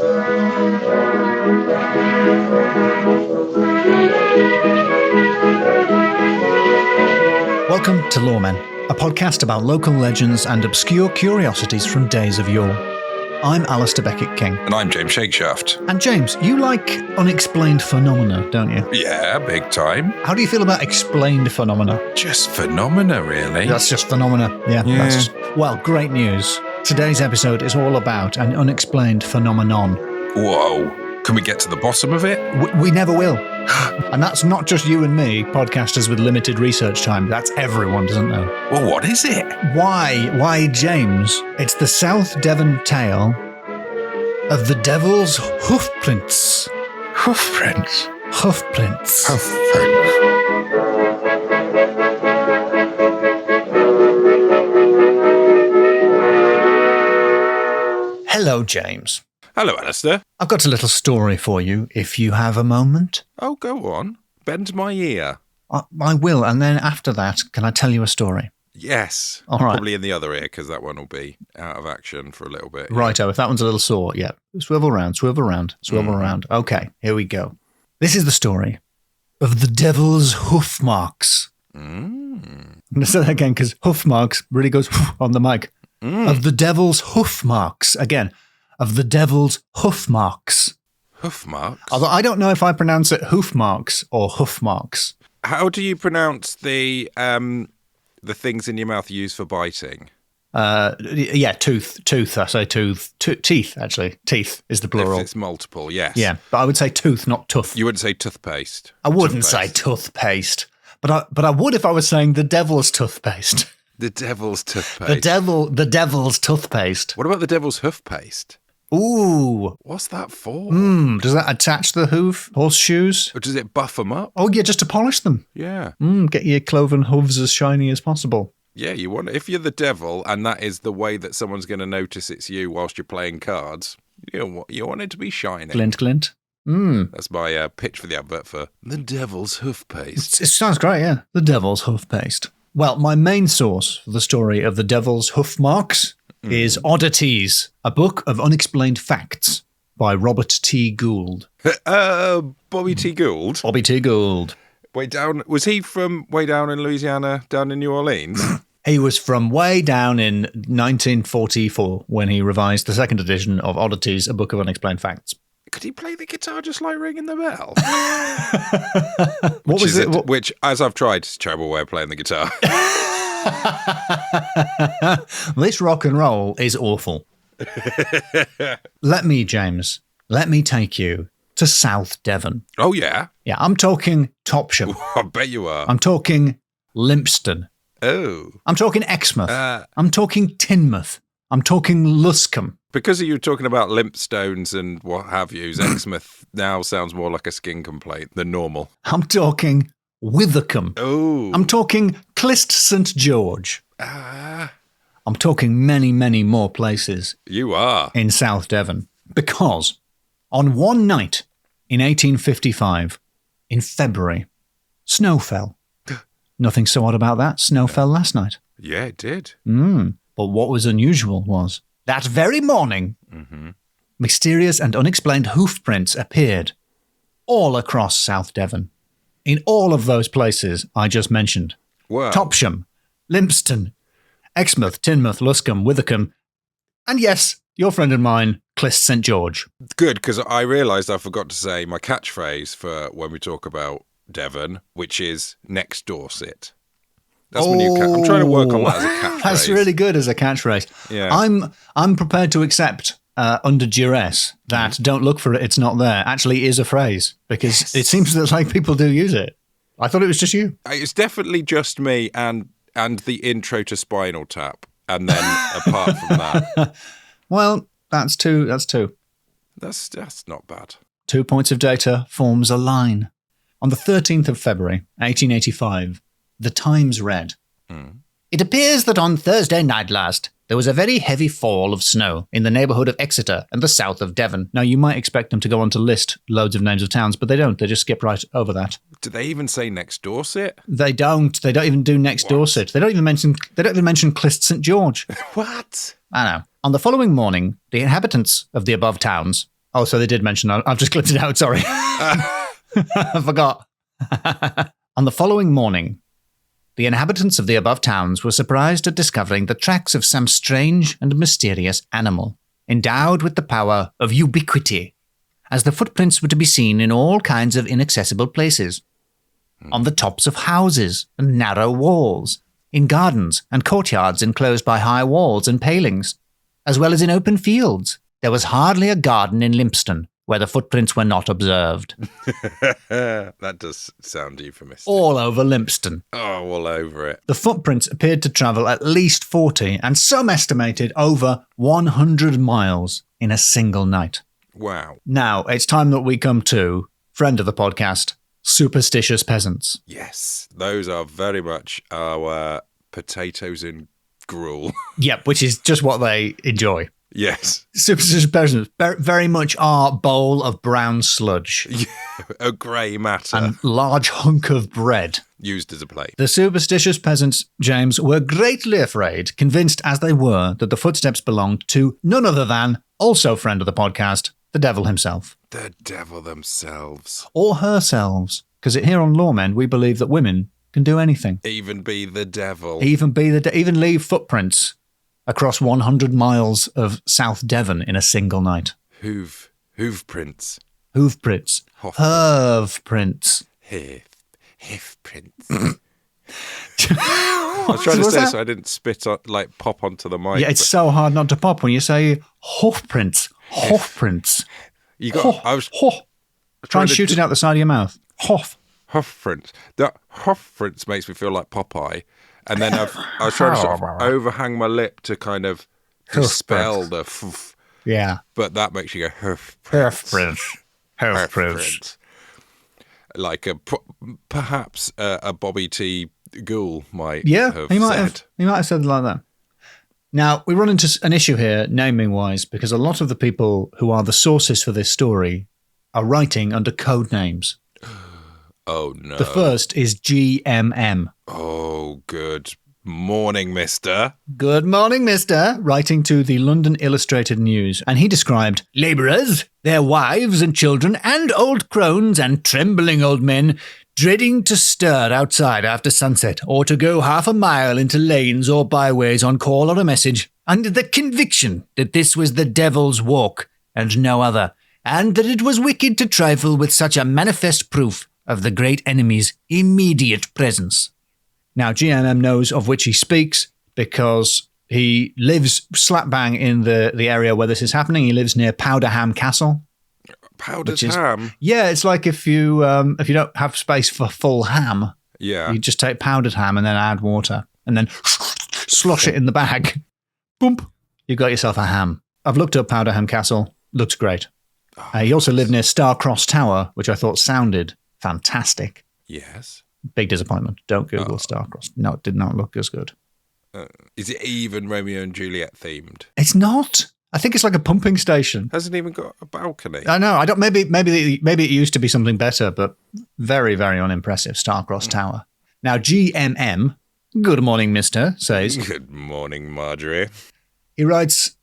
Welcome to Loremen, a podcast about local legends and obscure curiosities from days of yore. I'm Alistair Beckett-King. And I'm James Shakeshaft. And James, you like unexplained phenomena, don't you? Yeah, big time. How do you feel about explained phenomena? Just phenomena, really. That's just phenomena. Yeah. Well, great news. Today's episode is all about an unexplained phenomenon. Whoa. Can we get to the bottom of it? We never will. And that's not just you and me, podcasters with limited research time. That's everyone doesn't know. Well, what is it? Why, James? It's the South Devon tale of the Devils Hoofprints. Hoofprints? Hoofprints. Hoofprints. Hello, James. Hello, Alistair. I've got a little story for you, if you have a moment. Oh, go on. Bend my ear. I will, and then after that, can I tell you a story? Yes. All right. Probably in the other ear, because that one will be out of action for a little bit. Righto, if that one's a little sore, yeah. Swivel round. Okay, here we go. This is the story of the Devil's hoof marks. I'm going to say that again, because hoof marks really goes on the mic. Of the Devil's hoof marks. Again, of the Devil's hoof marks. Hoof marks? Although I don't know if I pronounce it hoof marks or hoof marks. How do you pronounce the things in your mouth you use for biting? Yeah, tooth. I say tooth. Teeth, actually. Teeth is the plural. If it's multiple, yes. Yeah, but I would say tooth, not tooth. You wouldn't say toothpaste. I wouldn't say toothpaste. But I would if I was saying the Devil's toothpaste. The Devil's toothpaste. The Devil's toothpaste. What about the Devil's hoof paste? Ooh. What's that for? Does that attach the horseshoes? Or does it buff them up? Oh, yeah, just to polish them. Yeah. Get your cloven hooves as shiny as possible. Yeah, you want if you're the devil and that is the way that someone's going to notice it's you whilst you're playing cards, you want it to be shiny. Glint, glint. That's my pitch for the advert for the Devil's hoof paste. It sounds great, yeah. The Devil's hoof paste. Well, my main source for the story of the Devil's hoof marks is Oddities, a book of unexplained facts by Robert T. Gould. Bobby T. Gould? Bobby T. Gould. Was he from way down in Louisiana, down in New Orleans? He was from way down in 1944 when he revised the second edition of Oddities, a book of unexplained facts. Could he play the guitar just like ringing the bell? What was it? Which, as I've tried, is a terrible way of playing the guitar. This rock and roll is awful. Let me take you to South Devon. Oh, yeah? Yeah, I'm talking Topsham. I bet you are. I'm talking Lympston. Oh. I'm talking Exmouth. I'm talking Teignmouth. I'm talking Luscombe. Because you were talking about limpstones and what have you, Exmouth now sounds more like a skin complaint than normal. I'm talking Withercombe. Oh. I'm talking Clist St George. I'm talking many, many more places. You are. In South Devon. Because on one night in 1855, in February, snow fell. Nothing so odd about that. Snow fell last night. Yeah, it did. But what was unusual was that very morning, mysterious and unexplained hoofprints appeared all across South Devon. In all of those places I just mentioned. Wow. Topsham, Lympston, Exmouth, Teignmouth, Luscombe, Withercombe, and yes, your friend and mine, Clist St George. Good, because I realised I forgot to say my catchphrase for when we talk about Devon, which is next Dorset. That's my new I'm trying to work on that as a catchphrase. That's really good as a catchphrase. Yeah. I'm prepared to accept under duress that don't look for it, it's not there actually is a phrase because it seems that like people do use it. I thought it was just you. It's definitely just me and the intro to Spinal Tap. And then apart from that. Well, that's two. That's not bad. 2 points of data forms a line. On the 13th of February, 1885, the Times read, It appears that on Thursday night last, there was a very heavy fall of snow in the neighbourhood of Exeter and the south of Devon. Now, you might expect them to go on to list loads of names of towns, but they don't. They just skip right over that. Do they even say next Dorset? They don't. They don't even do next Dorset. They don't even mention Clist St George. What? I know. On the following morning, the inhabitants of the above towns Oh, so they did mention that. I've just clipped it out, sorry. I forgot. On the following morning, the inhabitants of the above towns were surprised at discovering the tracks of some strange and mysterious animal, endowed with the power of ubiquity, as the footprints were to be seen in all kinds of inaccessible places. On the tops of houses and narrow walls, in gardens and courtyards enclosed by high walls and palings, as well as in open fields. There was hardly a garden in Lympston where the footprints were not observed. That does sound euphemistic. All over Lympston. Oh, all over it. The footprints appeared to travel at least 40, and some estimated over 100 miles in a single night. Wow. Now, it's time that we come to, friend of the podcast, superstitious peasants. Yes, those are very much our potatoes in gruel. Yep, which is just what they enjoy. Yes. Superstitious peasants, very much our bowl of brown sludge. A grey matter. And large hunk of bread. Used as a plate. The superstitious peasants, James, were greatly afraid, convinced as they were that the footsteps belonged to none other than, also friend of the podcast, the devil himself. The devil themselves. Or herselves. Because here on Loremen, we believe that women can do anything. Even be the devil. Even leave footprints across 100 miles of South Devon in a single night. Hoofprints. Hoofprints. Hoofprints. Hoofprints. I was trying to say so I didn't pop onto the mic. Yeah, it's so hard not to pop when you say hoofprints. Hoofprints. You got. I was try and shoot it out the side of your mouth. Hoofprints. That hoofprints makes me feel like Popeye. And then I was trying to sort of overhang my lip to kind of dispel the f. Yeah. But that makes you go hoofprints. Hoofprints. Like perhaps a Bobby T. Gould might have said. He might have said it like that. Now, we run into an issue here, naming-wise, because a lot of the people who are the sources for this story are writing under code names. Oh, no. The first is GMM. Oh, good morning, mister. Good morning, mister. Writing to the London Illustrated News. And he described labourers, their wives and children, and old crones and trembling old men dreading to stir outside after sunset or to go half a mile into lanes or byways on call or a message, under the conviction that this was the devil's walk and no other, and that it was wicked to trifle with such a manifest proof of the great enemy's immediate presence. Now, GMM knows of which he speaks because he lives slap bang in the area where this is happening. He lives near Powderham Castle. Powdered ham? Yeah, it's like if you don't have space for full ham, you just take powdered ham and then add water and then slosh it in the bag. Boom. You've got yourself a ham. I've looked up Powderham Castle. Looks great. He also lived near Starcross Tower, which I thought sounded fantastic. Yes. Big disappointment. Don't Google Starcross. No, it did not look as good. Is it even Romeo and Juliet themed? It's not. I think it's like a pumping station. Hasn't even got a balcony. I know. I don't. Maybe it used to be something better, but very, very unimpressive. Starcross Tower. Now, GMM, good morning, mister, says. Good morning, Marjorie. He writes,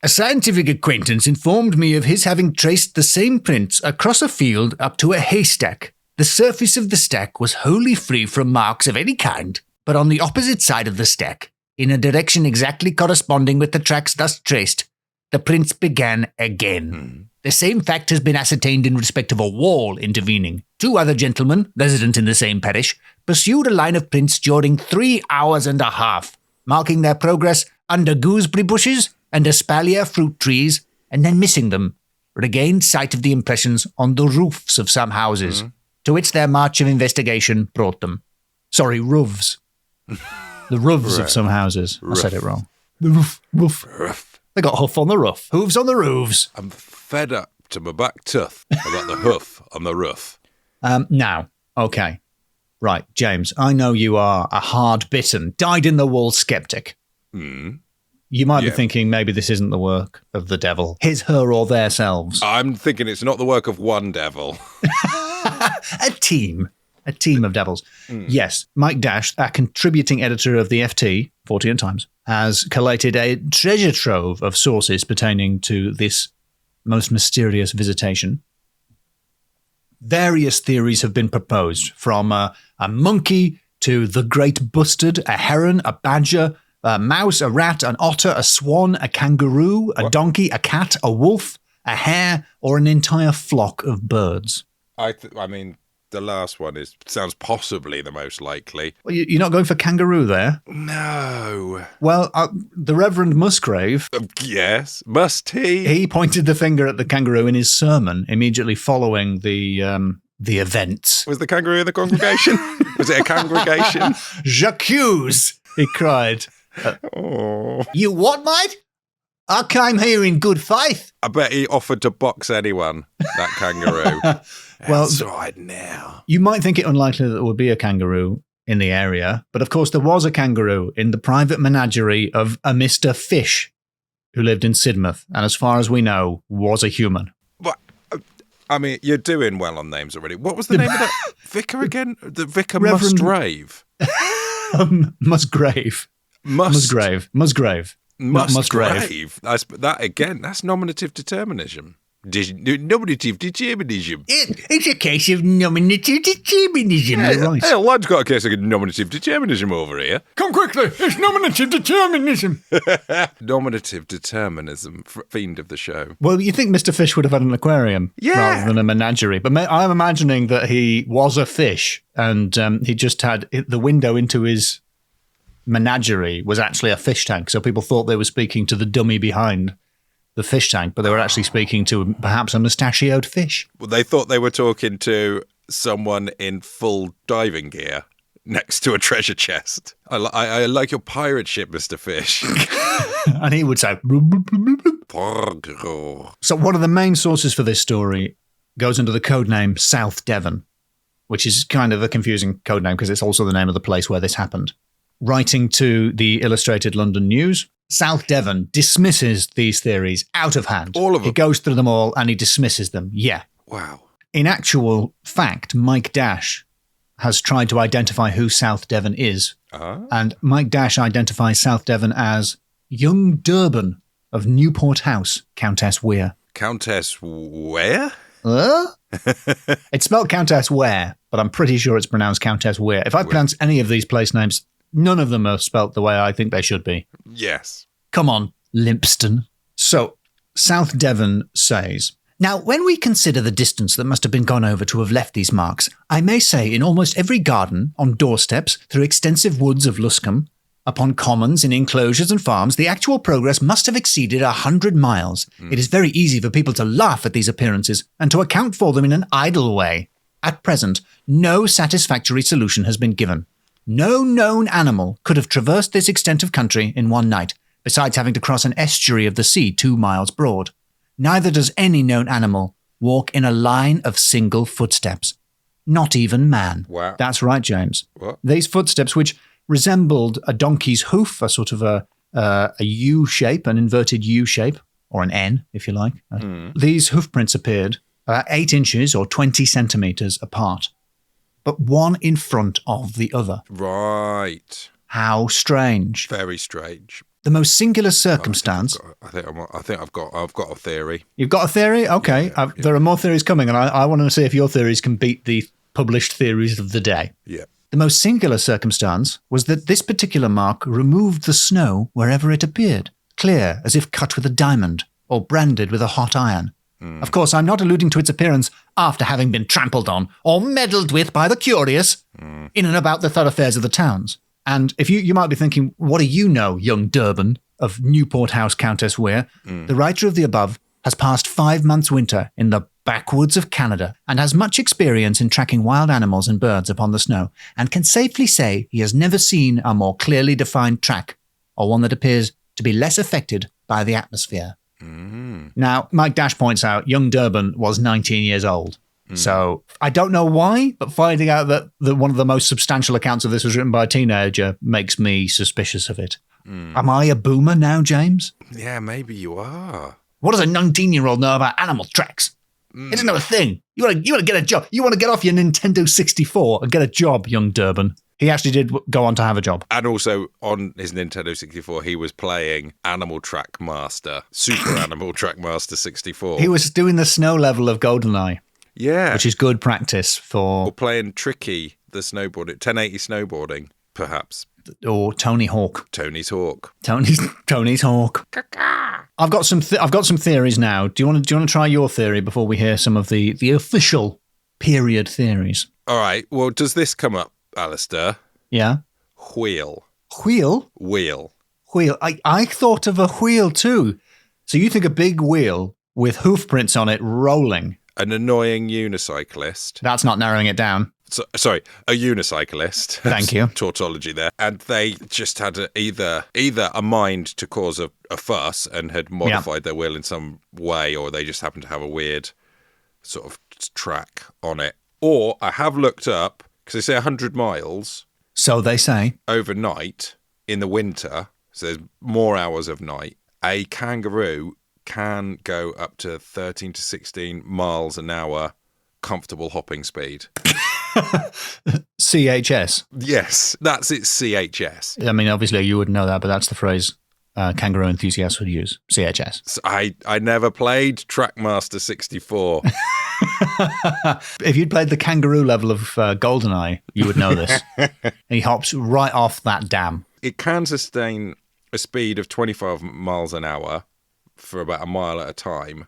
a scientific acquaintance informed me of his having traced the same prints across a field up to a haystack. The surface of the stack was wholly free from marks of any kind, but on the opposite side of the stack, in a direction exactly corresponding with the tracks thus traced, the prints began again. The same fact has been ascertained in respect of a wall intervening. 2 other gentlemen, resident in the same parish, pursued a line of prints during 3 hours and a half, marking their progress under gooseberry bushes and espalier fruit trees, and then missing them, regained sight of the impressions on the roofs of some houses, to which their march of investigation brought them. Sorry, roofs. The roofs of some houses. I said it wrong. The roof. They got hoof on the roof. Hooves on the roofs. I'm fed up to my back tooth about the hoof on the roof. Now, okay. Right, James, I know you are a hard-bitten, dyed-in-the-wool skeptic. You might be thinking maybe this isn't the work of the devil. His, her, or their selves. I'm thinking it's not the work of one devil. A team of devils. Yes, Mike Dash, a contributing editor of the FT, 40 Times, has collated a treasure trove of sources pertaining to this most mysterious visitation. Various theories have been proposed, from a monkey to the great bustard, a heron, a badger, a mouse, a rat, an otter, a swan, a kangaroo, a donkey, a cat, a wolf, a hare, or an entire flock of birds. I mean, the last one sounds possibly the most likely. Well, you're not going for kangaroo there? No. Well, the Reverend Musgrave... yes, must he? He pointed the finger at the kangaroo in his sermon immediately following the events. Was the kangaroo in the congregation? Was it a congregation? J'accuse, he cried. You what, mate? I came here in good faith. I bet he offered to box anyone, that kangaroo. Well, outside now. You might think it unlikely that there would be a kangaroo in the area, but of course there was a kangaroo in the private menagerie of a Mr. Fish who lived in Sidmouth, and as far as we know, was a human. But, I mean, you're doing well on names already. What was the name of that vicar again? The vicar Reverend... Musgrave. Musgrave. Musgrave. Musgrave. That again, that's nominative determinism. Nominative determinism. It's a case of nominative determinism. Yeah, right. Hey, lad's got a case of nominative determinism over here. Come quickly, it's nominative determinism. Nominative determinism, fiend of the show. Well, you think Mr. Fish would have had an aquarium rather than a menagerie, but I'm imagining that he was a fish and he just had the window into his menagerie was actually a fish tank, so people thought they were speaking to the dummy behind the fish tank, but they were actually speaking to perhaps a mustachioed fish. Well, they thought they were talking to someone in full diving gear next to a treasure chest. I like your pirate ship, Mr. Fish. And he would say... So one of the main sources for this story goes under the codename South Devon, which is kind of a confusing codename because it's also the name of the place where this happened. Writing to the Illustrated London News, South Devon dismisses these theories out of hand. All of them? He goes through them all and he dismisses them. Yeah. Wow. In actual fact, Mike Dash has tried to identify who South Devon is. And Mike Dash identifies South Devon as young Durban of Newport House, Countess Weir. Countess Weir? It's spelled Countess Ware, but I'm pretty sure it's pronounced Countess Weir. If I pronounce any of these place names, none of them are spelt the way I think they should be. Yes. Come on, Limpston. So, South Devon says, now, when we consider the distance that must have been gone over to have left these marks, I may say in almost every garden, on doorsteps, through extensive woods of Luscombe, upon commons, in enclosures and farms, the actual progress must have exceeded 100 miles. It is very easy for people to laugh at these appearances and to account for them in an idle way. At present, no satisfactory solution has been given. No known animal could have traversed this extent of country in one night, besides having to cross an estuary of the sea 2 miles broad. Neither does any known animal walk in a line of single footsteps. Not even man. Wow. That's right, James. What? These footsteps, which resembled a donkey's hoof, a sort of a U shape, an inverted U shape, or an N, if you like. These hoofprints appeared 8 inches or 20 centimetres apart, but one in front of the other. Right. How strange. Very strange. The most singular circumstance... I think I've got a theory. You've got a theory? Okay. Yeah. There are more theories coming, and I want to see if your theories can beat the published theories of the day. Yeah. The most singular circumstance was that this particular mark removed the snow wherever it appeared, clear as if cut with a diamond or branded with a hot iron. Of course, I'm not alluding to its appearance after having been trampled on or meddled with by the curious in and about the thoroughfares of the towns. And if you might be thinking, what do you know, young Durban of Newport House, Countess Weir? The writer of the above has passed 5 months' winter in the backwoods of Canada and has much experience in tracking wild animals and birds upon the snow, and can safely say he has never seen a more clearly defined track, or one that appears to be less affected by the atmosphere. Now, Mike Dash points out young Durban was 19 years old. So I don't know why, but finding out that one of the most substantial accounts of this was written by a teenager makes me suspicious of it. Am I a boomer now, James? Yeah, maybe you are. What does a 19-year-old know about animal tracks? It doesn't know a thing. You want to get a job. You want to get off your Nintendo 64 and get a job, young Durban. He actually did go on to have a job. And also on his Nintendo 64, he was playing Animal Track Master, Super Animal Track Master 64. He was doing the snow level of GoldenEye. Yeah. Which is good practice for... Or playing Tricky, the snowboarding, 1080 snowboarding, perhaps. Or Tony Hawk. Tony's Hawk. Tony's Hawk. I've got some theories now. Do you want to try your theory before we hear some of the official period theories? All right. Well, does this come up, Alistair? Yeah. Wheel. Wheel? Wheel. Wheel. I thought of a wheel too. So you think a big wheel with hoof prints on it rolling? An annoying unicyclist. That's not narrowing it down. Sorry, a unicyclist. Thank you. Tautology there. And they just had either a mind to cause a fuss and had modified their wheel in some way, or they just happened to have a weird sort of track on it. Or I have looked up, because they say 100 miles. So they say. Overnight in the winter, so there's more hours of night, a kangaroo can go up to 13 to 16 miles an hour comfortable hopping speed. CHS. Yes, that's its CHS. I mean, obviously you wouldn't know that, but that's the phrase kangaroo enthusiasts would use. CHS. So I never played Trackmaster 64. If you'd played the kangaroo level of GoldenEye, you would know this. He hops right off that dam. It can sustain a speed of 25 miles an hour for about a mile at a time.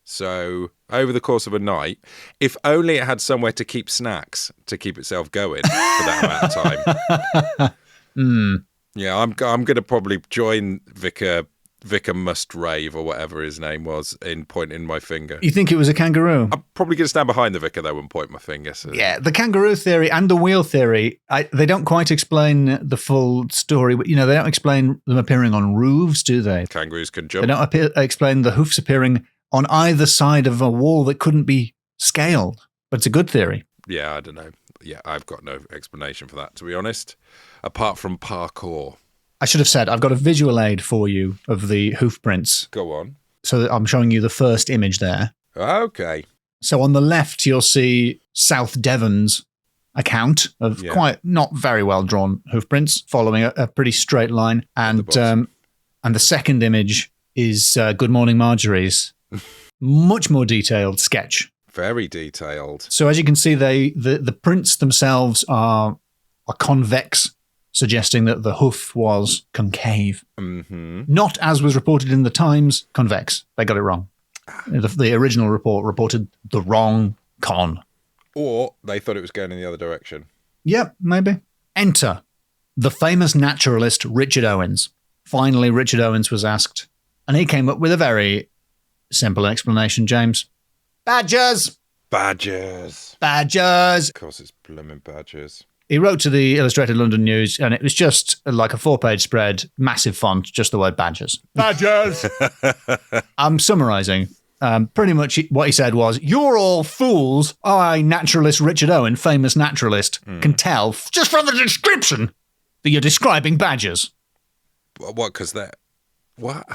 So over the course of a night, if only it had somewhere to keep snacks to keep itself going for that amount of time. Yeah, I'm going to probably join Vicar Must Rave or whatever his name was in pointing my finger. You think it was a kangaroo? I'm probably going to stand behind the vicar though and point my finger. So. Yeah, the kangaroo theory and the wheel theory, they don't quite explain the full story. You know, they don't explain them appearing on roofs, do they? Kangaroos can jump. They don't explain the hoofs appearing on either side of a wall that couldn't be scaled. But it's a good theory. Yeah, I don't know. Yeah, I've got no explanation for that, to be honest, apart from parkour. I should have said, I've got a visual aid for you of the hoof prints. Go on. So I'm showing you the first image there. Okay. So on the left, you'll see South Devon's account of quite not very well drawn hoof prints following a pretty straight line. And the second image is Good Morning Marjorie's much more detailed sketch. Very detailed. So as you can see, the prints themselves are convex, suggesting that the hoof was concave. Mm-hmm. Not, as was reported in the Times, convex. They got it wrong. The original report reported the wrong con. Or they thought it was going in the other direction. Yep, maybe. Enter the famous naturalist Richard Owens. Finally, Richard Owens was asked, and he came up with a very simple explanation, James. Badgers! Badgers. Badgers! Of course it's blooming badgers. He wrote to the Illustrated London News, and it was just like a 4-page spread, massive font, just the word badgers. Badgers! I'm summarising. Pretty much what he said was, you're all fools. I, naturalist Richard Owen, famous naturalist, can tell, just from the description, that you're describing badgers. What? Because they're... What?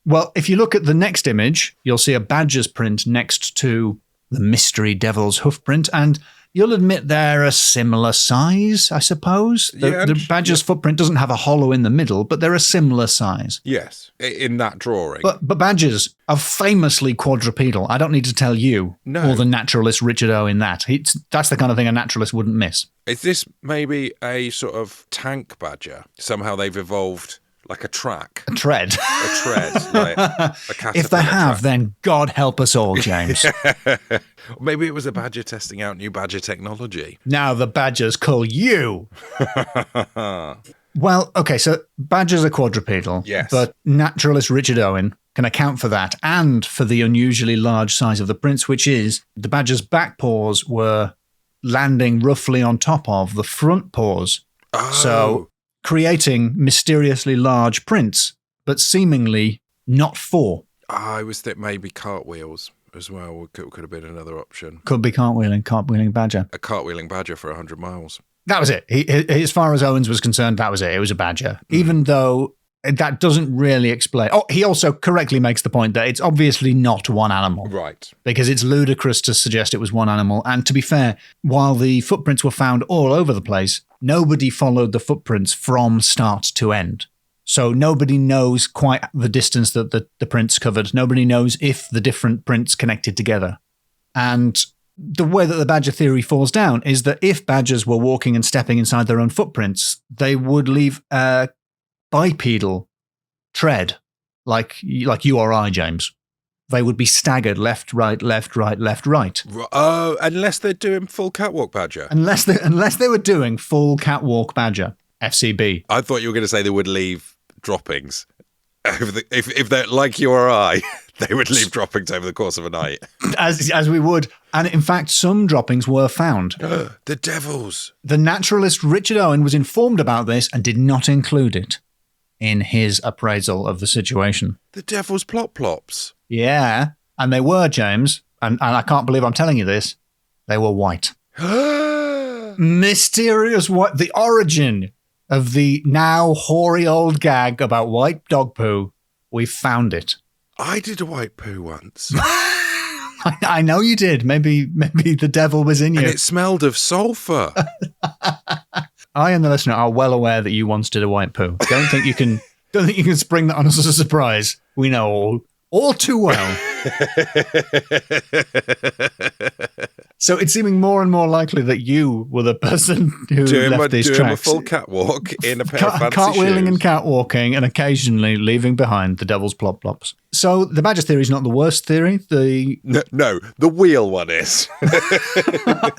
Well, if you look at the next image, you'll see a badger's print next to the mystery Devils Hoofprint, and you'll admit they're a similar size, I suppose. The badger's footprint doesn't have a hollow in the middle, but they're a similar size. Yes, in that drawing. But badgers are famously quadrupedal. I don't need to tell you or the naturalist Richard Owen that. That's the kind of thing a naturalist wouldn't miss. Is this maybe a sort of tank badger? Somehow they've evolved like a track. A tread. A tread. Like a if they have, then God help us all, James. Maybe it was a badger testing out new badger technology. Now the badgers call you. Well, okay, so badgers are quadrupedal. Yes. But naturalist Richard Owen can account for that and for the unusually large size of the prints, which is the badger's back paws were landing roughly on top of the front paws. Oh. So creating mysteriously large prints, but seemingly not four. I was thinking maybe cartwheels as well could have been another option. Could be cartwheeling badger. A cartwheeling badger for 100 miles. That was it. As far as Owens was concerned, that was it. It was a badger. Even though that doesn't really explain. Oh, he also correctly makes the point that it's obviously not one animal. Right. Because it's ludicrous to suggest it was one animal. And to be fair, while the footprints were found all over the place, nobody followed the footprints from start to end. So nobody knows quite the distance that the prints covered. Nobody knows if the different prints connected together. And the way that the badger theory falls down is that if badgers were walking and stepping inside their own footprints, they would leave a bipedal tread, like you or I, James. They would be staggered left, right, left, right, left, right. Oh, unless they're doing full catwalk badger. Unless they were doing full catwalk badger, FCB. I thought you were going to say they would leave droppings. If they're like you or I, they would leave droppings over the course of a night. As we would. And in fact, some droppings were found. The devils. The naturalist Richard Owen was informed about this and did not include it in his appraisal of the situation. The devil's plop-plops. Yeah, and they were, James, and I can't believe I'm telling you this, they were white. Mysterious white. The origin of the now hoary old gag about white dog poo, we found it. I did a white poo once. I know you did. Maybe the devil was in you. And it smelled of sulphur. I and the listener are well aware that you once did a white poo. Don't think you can spring that on us as a surprise. We know all too well. So it's seeming more and more likely that you were the person who left these tracks. Doing a full catwalk in a pair of fancy cartwheeling shoes. and catwalking, and occasionally leaving behind the devil's plop-plops. So the badger theory is not the worst theory. No, the wheel one is.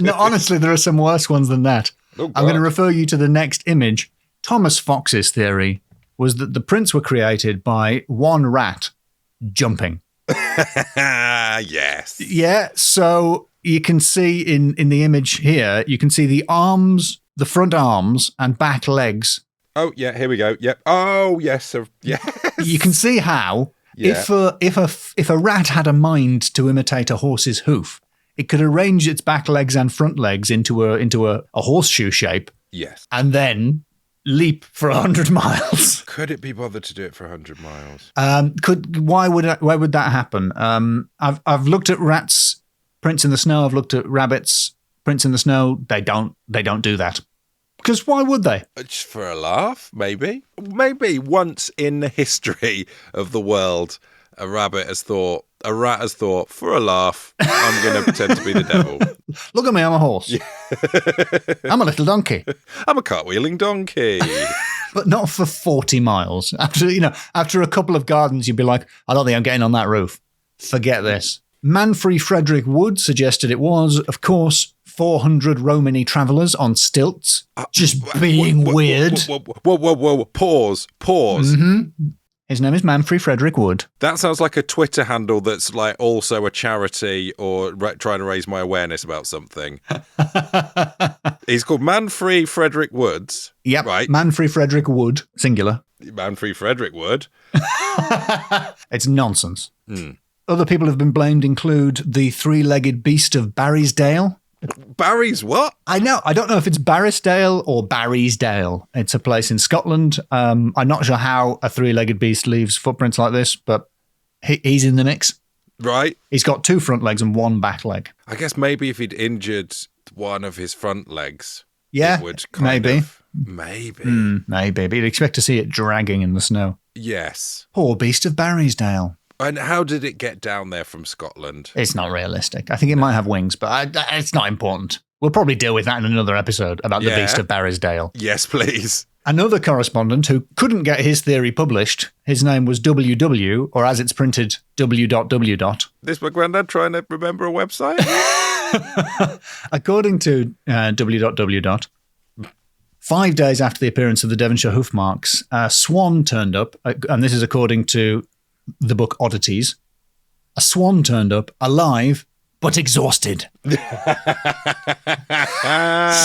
No, honestly, there are some worse ones than that. Oh, I'm going to refer you to the next image. Thomas Fox's theory was that the prints were created by one rat jumping. Yes. Yeah, so you can see in the image here, you can see the arms, the front arms and back legs. Oh, yeah, here we go. Yep. Oh, yes. Yes. You can see how, Yeah. if a rat had a mind to imitate a horse's hoof, it could arrange its back legs and front legs into a horseshoe shape. Yes. And then leap for 100 miles. Could it be bothered to do it for 100 miles? Why would that happen? I've looked at rats prints in the snow. I've looked at rabbits prints in the snow. They don't do that. Because why would they? Just for a laugh, maybe. Maybe once in the history of the world, a rat has thought, for a laugh, I'm going to pretend to be the devil. Look at me, I'm a horse. Yeah. I'm a little donkey. I'm a cartwheeling donkey. But not for 40 miles. After a couple of gardens, you'd be like, I don't think I'm getting on that roof. Forget this. Manfrey Frederick Wood suggested it was, of course, 400 Romany travellers on stilts, just being weird. Whoa. Pause. Mm-hmm. His name is Manfrey Frederick Wood. That sounds like a Twitter handle that's like also a charity or trying to raise my awareness about something. He's called Manfrey Frederick Woods. Yep, right. Manfrey Frederick Wood, singular. Manfrey Frederick Wood. It's nonsense. Other people have been blamed include the three-legged beast of Barrysdale. Barry's what? I know. I don't know if it's Barrisdale or Barrysdale. It's a place in Scotland. I'm not sure how a three-legged beast leaves footprints like this, but he's in the mix. Right. He's got two front legs and one back leg. I guess maybe if he'd injured one of his front legs, yeah, it would maybe. Maybe. But you'd expect to see it dragging in the snow. Yes. Poor beast of Barrysdale. And how did it get down there from Scotland? It's not realistic. I think it might have wings, but it's not important. We'll probably deal with that in another episode about the beast of Barrisdale. Yes, please. Another correspondent who couldn't get his theory published, his name was WW, or as it's printed, W.W. This my granddad trying to remember a website? According to W.W. 5 days after the appearance of the Devonshire hoof marks, a swan turned up, and this is according to the book Oddities. A swan turned up, alive, but exhausted.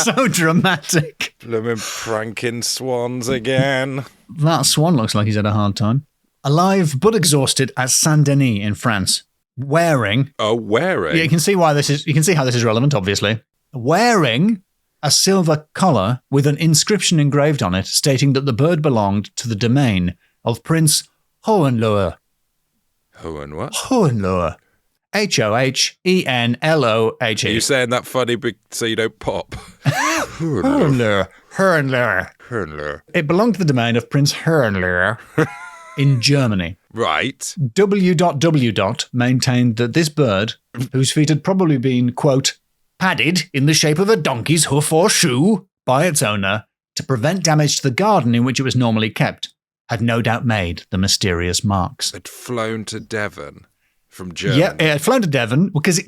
So dramatic. Blooming pranking swans again. That swan looks like he's had a hard time. Alive, but exhausted at Saint-Denis in France. Wearing... wearing? Yeah, you can see how this is relevant, obviously. Wearing a silver collar with an inscription engraved on it stating that the bird belonged to the domain of Prince Hohenlohe. Hohen what? Hohenlohe. Hohenlohe. Are you saying that funny so you don't pop? Hohenlohe. Hohenlohe. It belonged to the domain of Prince Hohenlohe in Germany. Right. W.W. maintained that this bird, whose feet had probably been, quote, padded in the shape of a donkey's hoof or shoe by its owner to prevent damage to the garden in which it was normally kept, had no doubt made the mysterious marks. Had flown to Devon from Germany. Yeah, it had flown to Devon because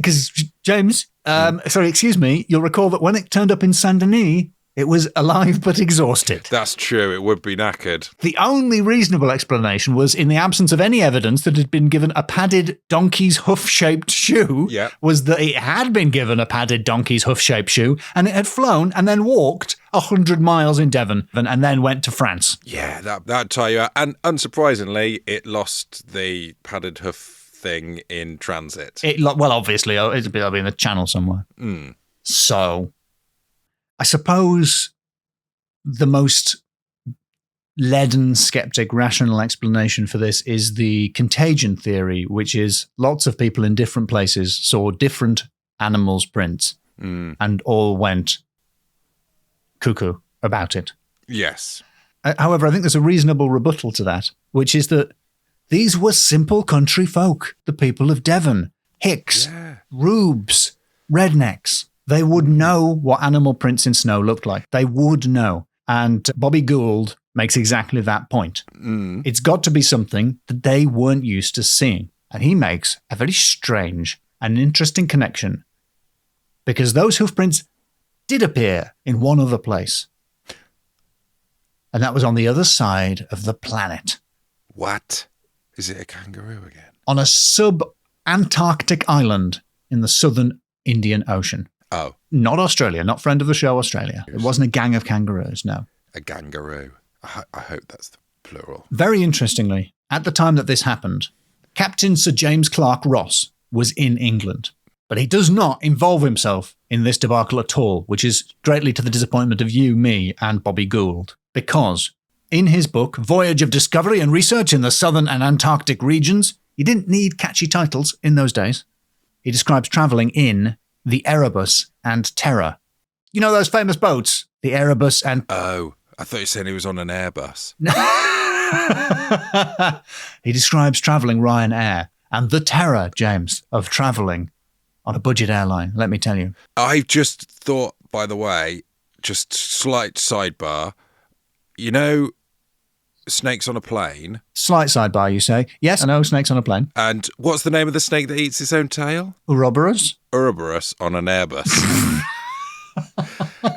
James, excuse me, you'll recall that when it turned up in Saint-Denis, it was alive but exhausted. That's true, it would be knackered. The only reasonable explanation was, in the absence of any evidence that it had been given a padded donkey's hoof-shaped shoe, was that it had been given a padded donkey's hoof-shaped shoe, and it had flown and then walked 100 miles in Devon and then went to France. Yeah, that'd tie you out. And unsurprisingly, it lost the padded hoof thing in transit. Well, obviously, it'll be in the channel somewhere. Mm. So, I suppose the most leaden, skeptic, rational explanation for this is the contagion theory, which is lots of people in different places saw different animals' prints and all went cuckoo about it. Yes. However, I think there's a reasonable rebuttal to that, which is that these were simple country folk, the people of Devon, Hicks, Rubes, rednecks. They would know what animal prints in snow looked like. They would know. And Bobby Gould makes exactly that point. It's got to be something that they weren't used to seeing. And he makes a very strange and interesting connection, because those hoof prints did appear in one other place. And that was on the other side of the planet. What? Is it a kangaroo again? On a sub-Antarctic island in the southern Indian Ocean. Oh. Not Australia, not friend of the show Australia. It wasn't a gang of kangaroos, no. A kangaroo. I hope that's the plural. Very interestingly, at the time that this happened, Captain Sir James Clark Ross was in England. But he does not involve himself in this debacle at all, which is greatly to the disappointment of you, me, and Bobby Gould. Because in his book, Voyage of Discovery and Research in the Southern and Antarctic Regions, he didn't need catchy titles in those days. He describes travelling in the Erebus and Terror. You know those famous boats? The Erebus and... Oh, I thought you said he was on an Airbus. He describes travelling Ryanair and the terror, James, of travelling on a budget airline, let me tell you. I just thought, by the way, just slight sidebar, you know, snakes on a plane. Slight sidebar, you say? Yes, I know, snakes on a plane. And what's the name of the snake that eats its own tail? Ouroboros? Ouroboros on an Airbus.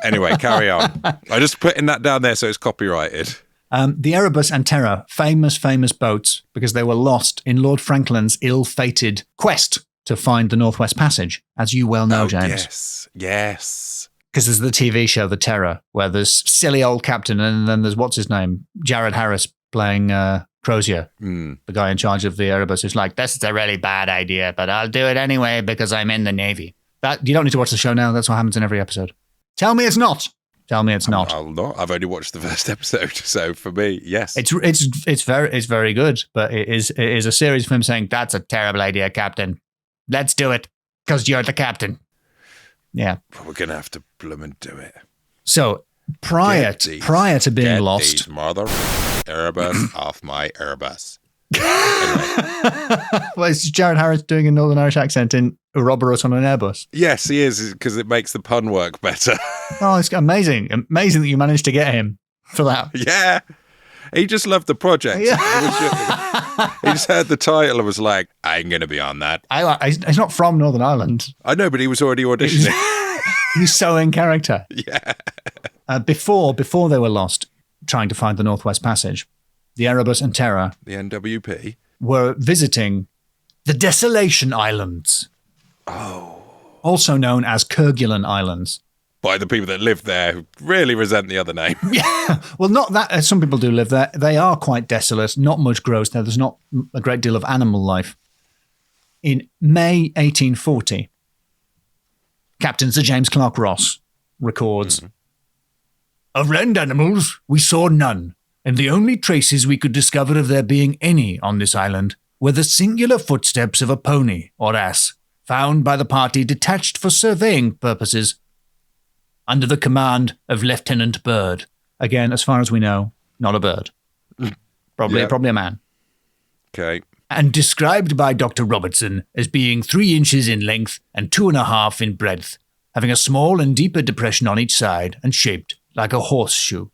Anyway, carry on. I just putting that down there so it's copyrighted. The Erebus and Terror, famous boats, because they were lost in Lord Franklin's ill-fated quest to find the Northwest Passage, as you well know, James. Yes. Because there's the TV show, The Terror, where there's silly old captain, and then there's, what's his name? Jared Harris playing Crozier, the guy in charge of the Erebus, who's like, this is a really bad idea, but I'll do it anyway because I'm in the Navy. You don't need to watch the show now. That's what happens in every episode. Tell me it's not. Tell me it's not. I'll not. I've only watched the first episode, so for me, yes. It's very good, but it is a series of him saying, that's a terrible idea, Captain. Let's do it, because you're the captain. Yeah. But we're going to have to blooming do it. So, prior to being lost... These mother Erebus off my Erebus. Well, it's Jared Harris doing a Northern Irish accent in Ouroboros on an Airbus. Yes, he is, because it makes the pun work better. Oh, it's amazing. Amazing that you managed to get him for that. Yeah. He just loved the project. Yeah. He just heard the title and was like, I'm going to be on that. He's not from Northern Ireland. I know, but he was already auditioning. He's so in character. Yeah. Before they were lost, trying to find the Northwest Passage, the Erebus and Terror, the NWP, were visiting the Desolation Islands. Oh. Also known as Kerguelen Islands. By the people that live there who really resent the other name. Yeah. Well, not that. Some people do live there. They are quite desolate. Not much grows there. There's not a great deal of animal life. In May 1840, Captain Sir James Clark Ross records, Of land animals, we saw none, and the only traces we could discover of there being any on this island were the singular footsteps of a pony or ass, found by the party detached for surveying purposes, under the command of Lieutenant Bird. Again, as far as we know, not a bird. Probably a man. Okay. And described by Dr. Robertson as being 3 inches in length and 2.5 in breadth, having a small and deeper depression on each side and shaped like a horseshoe.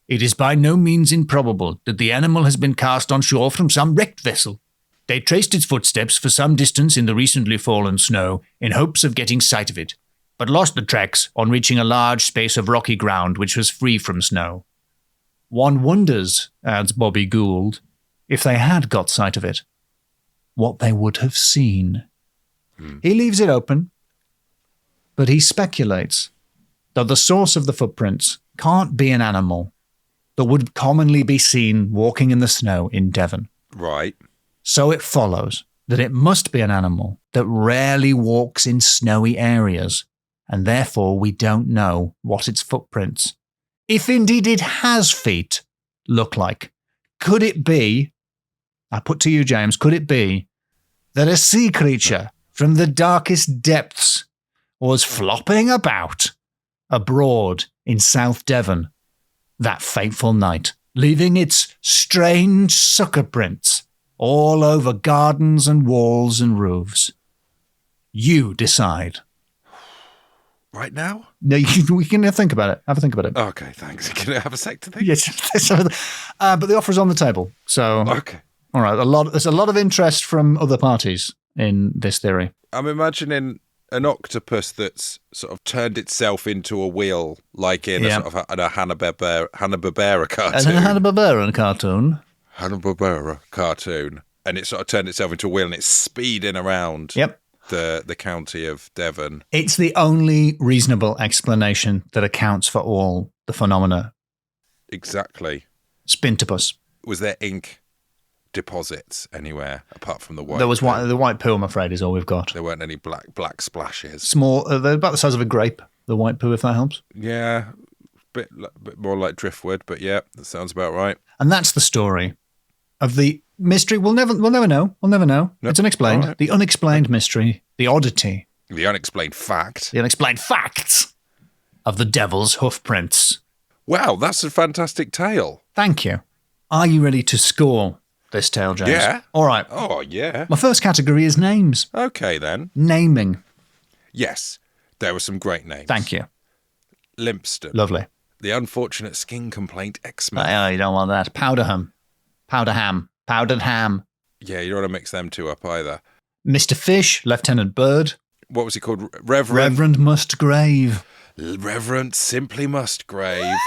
It is by no means improbable that the animal has been cast on shore from some wrecked vessel. They traced its footsteps for some distance in the recently fallen snow in hopes of getting sight of it, but lost the tracks on reaching a large space of rocky ground which was free from snow. One wonders, adds Bobby Gould, if they had got sight of it, what they would have seen. He leaves it open, but he speculates that the source of the footprints can't be an animal that would commonly be seen walking in the snow in Devon. Right. So it follows that it must be an animal that rarely walks in snowy areas, and therefore we don't know what its footprints, if indeed it has feet, look like. Could it be, I put to you, James, could it be that a sea creature from the darkest depths was flopping about abroad in South Devon that fateful night, leaving its strange sucker prints all over gardens and walls and roofs? You decide. Right now? No, we can think about it. Have a think about it. Okay, thanks. Can I have a sec to think? Yes, but the offer's on the table. So, Okay. All right. There's a lot of interest from other parties in this theory. I'm imagining an octopus that's sort of turned itself into a wheel, like in a sort of a Hanna-Barbera cartoon. And a Hanna-Barbera cartoon. Hanna-Barbera cartoon. And it sort of turned itself into a wheel and it's speeding around the county of Devon. It's the only reasonable explanation that accounts for all the phenomena. Exactly. Spintopus. Was there ink deposits anywhere apart from the white? There was the white poo, I'm afraid, is all we've got. There weren't any black splashes. Small, they're about the size of a grape, the white poo, if that helps. Yeah, bit more like driftwood, but yeah, that sounds about right. And that's the story of the mystery. We'll never know. Nope. It's unexplained. Right. The unexplained mystery, the oddity. The unexplained fact. The unexplained facts of the Devils Hoofprints. Wow, that's a fantastic tale. Thank you. Are you ready to score this tale, James? Yeah. All right. Oh, yeah. My first category is names. Okay, then. Naming. Yes, there were some great names. Thank you. Limpston. Lovely. The unfortunate skin complaint X-Men. Oh, you don't want that. Powderham. Powdered ham. Yeah, you don't want to mix them two up either. Mr. Fish, Lieutenant Bird. What was he called? Reverend? Reverend Mustgrave. Reverend Simply Mustgrave.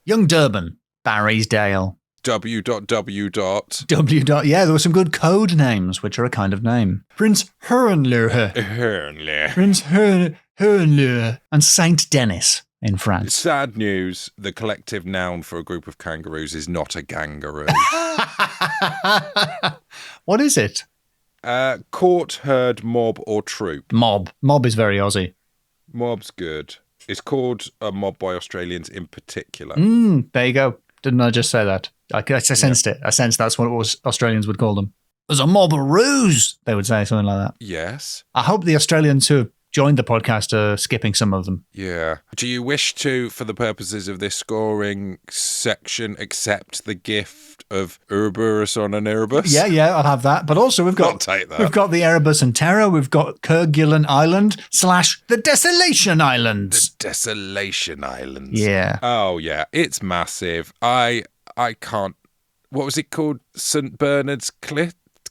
Young Durban, Barrysdale. W.W. Yeah, there were some good code names, which are a kind of name. Prince Herrenlure. Prince Herrenlure. And Saint Denis in France. Sad news, the collective noun for a group of kangaroos is not a kangaroo. What is it? Court, herd, mob, or troop. Mob. Mob is very Aussie. Mob's good. It's called a mob by Australians in particular. There you go. Didn't I just say that? I sensed it. I sensed that's what Australians would call them. There's a mob-a-roos, they would say, something like that. Yes. I hope the Australians who have joined the podcast are skipping some of them. Yeah. Do you wish to, for the purposes of this scoring section, accept the gift of Ouroboros on an Erebus? Yeah, I'll have that. But also we've got the Erebus and Terror. We've got Kerguelen Island / the Desolation Islands. The Desolation Islands. Yeah. Oh, yeah. It's massive. I can't. What was it called? St. Bernard's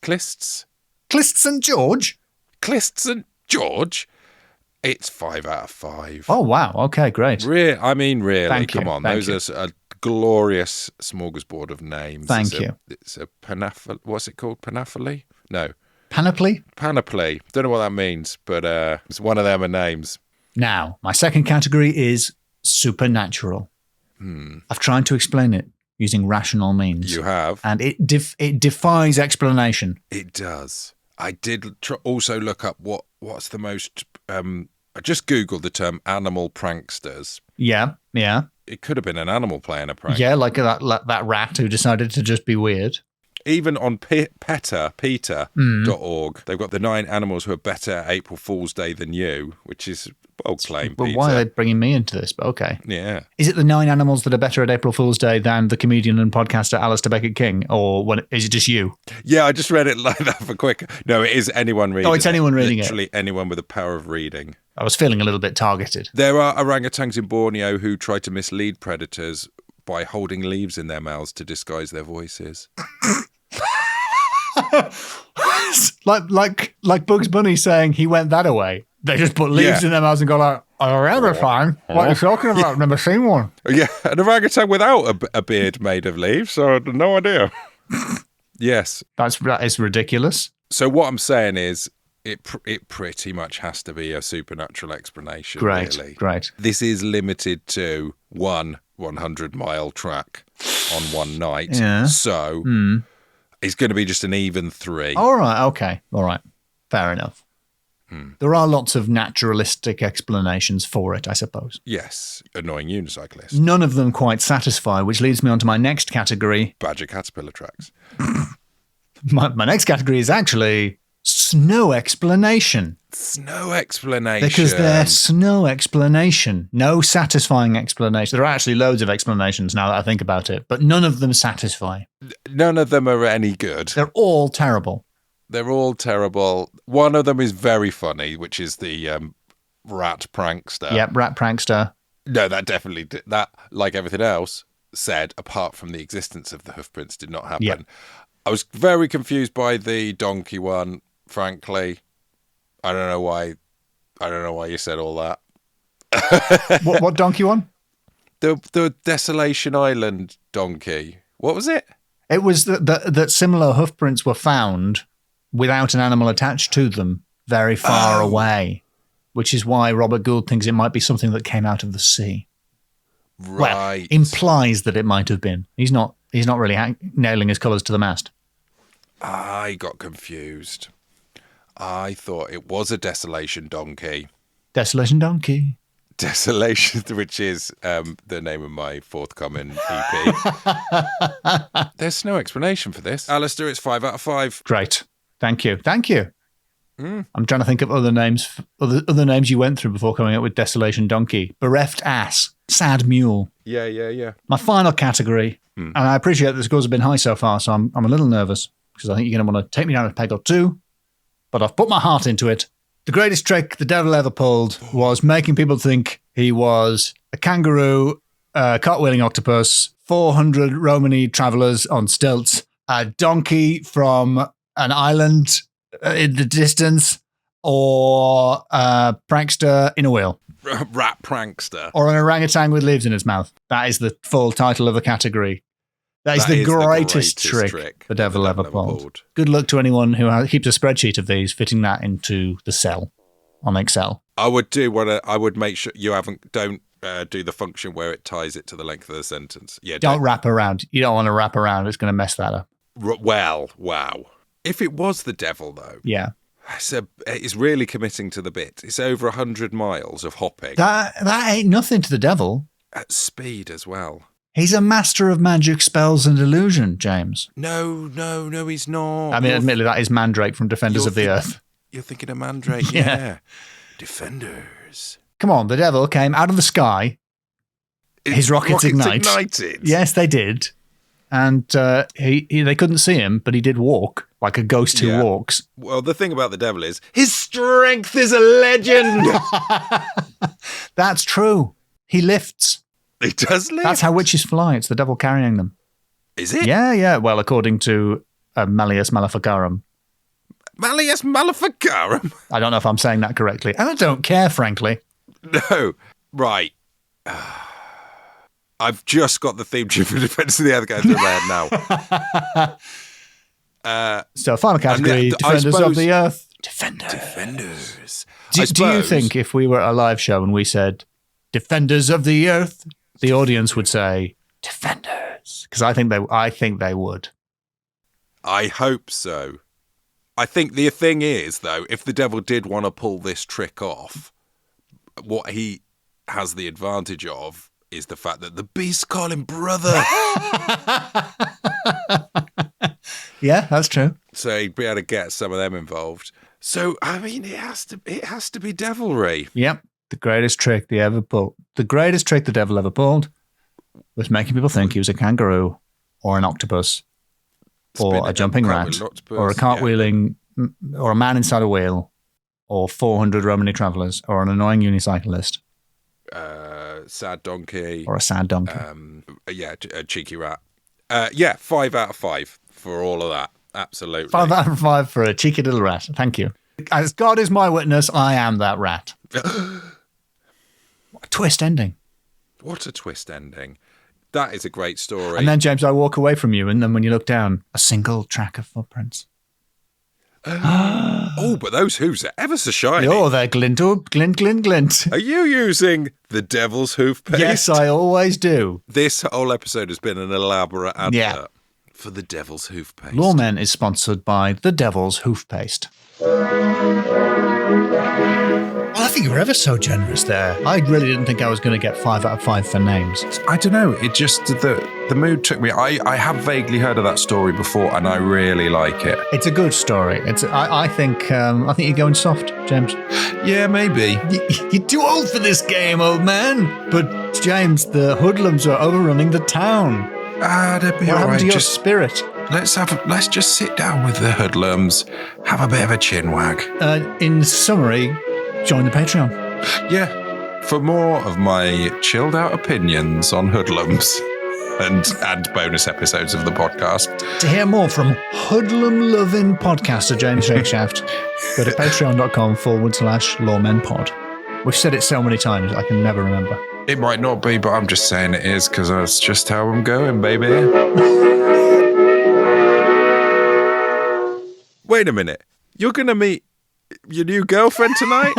Clists? Clists St. George? Clists St. George? It's 5 out of 5. Oh, wow. Okay, great. Really? Thank Come you. on. Thank Those are a glorious smorgasbord of names. Thank you. It's a panoply. What's it called? Panoply? No. Panoply? Panoply. Don't know what that means, but it's one of them names. Now, my second category is supernatural. I've tried to explain it using rational means. You have. And it defies explanation. It does. I did also look up what's the most... I just Googled the term animal pranksters. Yeah. It could have been an animal playing a prank. Yeah, like that rat who decided to just be weird. Even on PETA.org, they've got the 9 animals who are better at April Fool's Day than you, which is bold claim, Well, Peter. why are they bringing me into this? But okay. Yeah. Is it the 9 animals that are better at April Fool's Day than the comedian and podcaster Alistair Beckett-King? Or is it just you? Yeah, I just read it like that for quick. No, it is anyone reading it. Oh, it's anyone reading Literally anyone with the power of reading. I was feeling a little bit targeted. There are orangutans in Borneo who try to mislead predators by holding leaves in their mouths to disguise their voices. like Bugs Bunny saying he went that away. They just put leaves in their mouths and go like, orangutan? What are you talking about? I've never seen one. Yeah, an orangutan without a beard made of leaves, so I had no idea. Yes. That is ridiculous. So what I'm saying is, it pretty much has to be a supernatural explanation, really. Great. This is limited to one 100-mile track on one night. Yeah. So it's going to be just an even 3. All right. Okay. All right. Fair enough. There are lots of naturalistic explanations for it, I suppose. Yes. Annoying unicyclist. None of them quite satisfy, which leads me on to my next category. Badger caterpillar tracks. My next category is actually snow explanation. Snow explanation. Because they're snow explanation. No satisfying explanation. There are actually loads of explanations now that I think about it, but none of them satisfy. None of them are any good. They're all terrible. They're all terrible. One of them is very funny, which is the rat prankster. Yep, rat prankster. No, that definitely did. That, like everything else said, apart from the existence of the Hoofprints, did not happen. Yep. I was very confused by the donkey one, frankly. I don't know why you said all that. What donkey one? The Desolation Island donkey. What was it? It was that similar hoofprints were found without an animal attached to them very far away, which is why Robert Gould thinks it might be something that came out of the sea. Right. Well, implies that it might have been. He's not really nailing his colours to the mast. I got confused. I thought it was a Desolation donkey. Desolation donkey. Desolation, which is the name of my forthcoming EP. There's no explanation for this. Alistair, it's 5 out of 5. Great. Thank you. I'm trying to think of other names you went through before coming up with Desolation donkey. Bereft ass. Sad mule. Yeah. My final category, and I appreciate that the scores have been high so far, so I'm a little nervous because I think you're going to want to take me down a peg or two, but I've put my heart into it. The greatest trick the devil ever pulled was making people think he was a kangaroo, a cartwheeling octopus, 400 Romany travellers on stilts, a donkey from an island in the distance, or a prankster in a wheel. Rat prankster. Or an orangutan with leaves in its mouth. That is the full title of the category. That is the greatest trick the devil ever pulled. Good luck to anyone who keeps a spreadsheet of these, fitting that into the cell on Excel. I would make sure you don't do the function where it ties it to the length of the sentence. Yeah. Don't wrap around. You don't want to wrap around. It's going to mess that up. Well, wow. If it was the devil, though. Yeah. It's really committing to the bit. It's over 100 miles of hopping. That ain't nothing to the devil. At speed as well. He's a master of magic, spells, and illusion, James. No, he's not. I mean, admittedly, that is Mandrake from Defenders of the Earth. You're thinking of Mandrake, yeah. Defenders. Come on, the devil came out of the sky. His rockets ignited. Yes, they did. And they couldn't see him, but he did walk, like a ghost who walks. Well, the thing about the devil is, his strength is a legend. That's true. He lifts. He does lift. That's how witches fly. It's the devil carrying them. Is it? Yeah. Well, according to Malleus Maleficarum. Malleus Maleficarum? I don't know if I'm saying that correctly. And I don't care, frankly. No. Right. I've just got the theme tune for Defenders of the Earth going through my head now. So, final category, Defenders of the Earth. Defenders. Do you think if we were at a live show and we said, Defenders of the Earth, the audience would say, Defenders? Because I think they would. I hope so. I think the thing is, though, if the devil did want to pull this trick off, what he has the advantage of is the fact that the beasts call him brother. Yeah, that's true. So he'd be able to get some of them involved. So, I mean, it has to be devilry. Yep. The greatest trick the devil ever pulled was making people think he was a kangaroo or an octopus or a jumping rat or a cartwheeling or a man inside a wheel or 400 Romany travellers or an annoying unicyclist. Sad donkey. Or a sad donkey. A cheeky rat. 5 out of 5 for all of that. Absolutely. 5 out of 5 for a cheeky little rat. Thank you. As God is my witness, I am that rat. What a twist ending. What a twist ending. That is a great story. And then, James, I walk away from you, and then when you look down, a single track of footprints. But those hooves are ever so shiny. Oh, they're glint, glint, glint, glint. Are you using the Devil's Hoof paste? Yes, I always do. This whole episode has been an elaborate advert for the Devil's Hoof paste. Loremen is sponsored by the Devil's Hoof paste. Well, I think you were ever so generous there. I really didn't think I was going to get 5 out of 5 for names. I don't know. It just, the mood took me. I have vaguely heard of that story before, and I really like it. It's a good story. I think you're going soft, James. Yeah, maybe. You're too old for this game, old man. But, James, the hoodlums are overrunning the town. That'd be What all happened right. to your spirit? Let's just sit down with the hoodlums, have a bit of a chin wag. In summary, join the Patreon. Yeah, for more of my chilled out opinions on hoodlums and bonus episodes of the podcast. To hear more from hoodlum-loving podcaster James Shakeshaft, go to patreon.com/loremenpod. We've said it so many times, I can never remember. It might not be, but I'm just saying it is because that's just how I'm going, baby. Wait a minute. You're going to meet your new girlfriend tonight?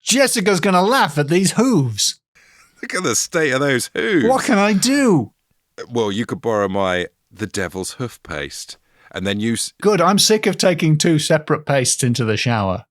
Jessica's going to laugh at these hooves. Look at the state of those hooves. What can I do? Well, you could borrow the Devil's Hoof paste, and then Good, I'm sick of taking 2 separate pastes into the shower.